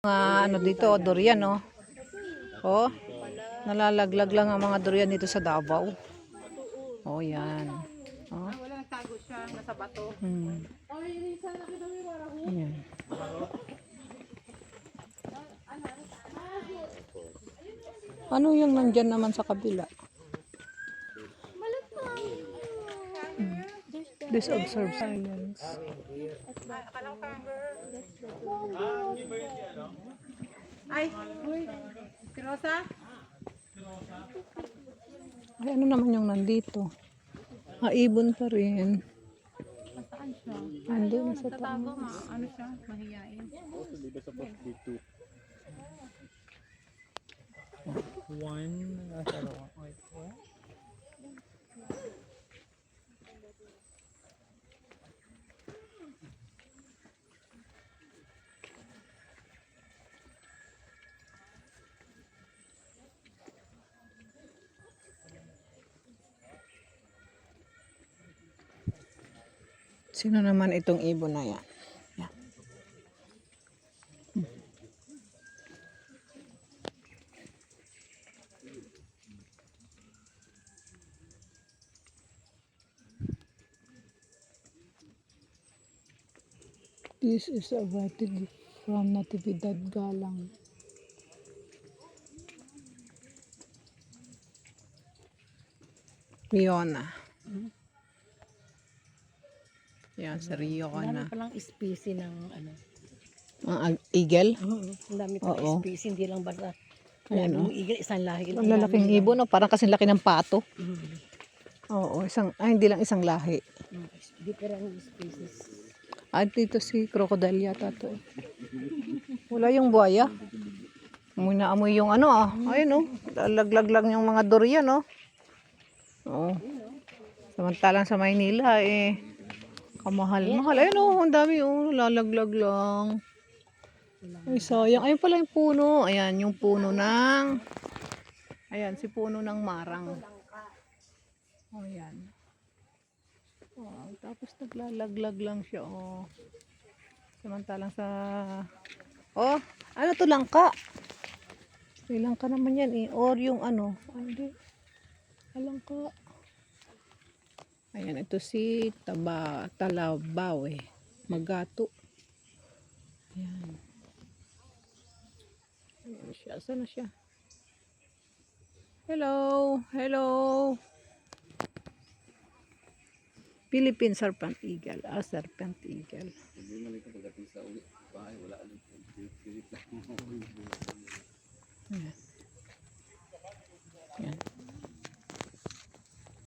Ano dito, durian, oh. Oh, nalalaglag lang ang mga durian dito sa Davao. Oh, yan. Oh. Wala, nagtago siya, nasa bato. Yan. Ano yung nandyan naman sa kabila? This observe silence. Ay, si Rosa? Ay, ano naman yung nandito? Ibon pa rin. Saan siya? Andun sa Tatago taas. ano siya? Mahiyain. Sino naman itong ibon na yan? Yan. This is a writing from Natividad Galang. Riona. Yan, si Riona. Ang palang species ng ano. Eagle? Ang dami palang species, hindi lang basta. Ayan, Yung eagle, isang lahi. Ang lalaking ibon, no? Parang kasing laki ng pato. Oo, hindi lang isang lahi. Different species. At dito si crocodile yata to. Wala yung buhaya. Amoy na amoy yung ano Ayun lalaglag lang yung mga durian Oo. Samantalang sa Maynila kamahal-mahal. Ayun ang dami lalaglag lang. Ay sayang. Ayun pala yung puno. Ayan yung puno ng si puno ng marang. Ayan. Tapos naglalaglag lang siya Samantalang sa ano to langka? Langka naman yan or yung hindi. Langka. Ayan ito si Talabaw Magato. Ayan. Ayan siya. Saan na siya? Hello. Hello. Philippine Serpent Eagle. Serpent Eagle.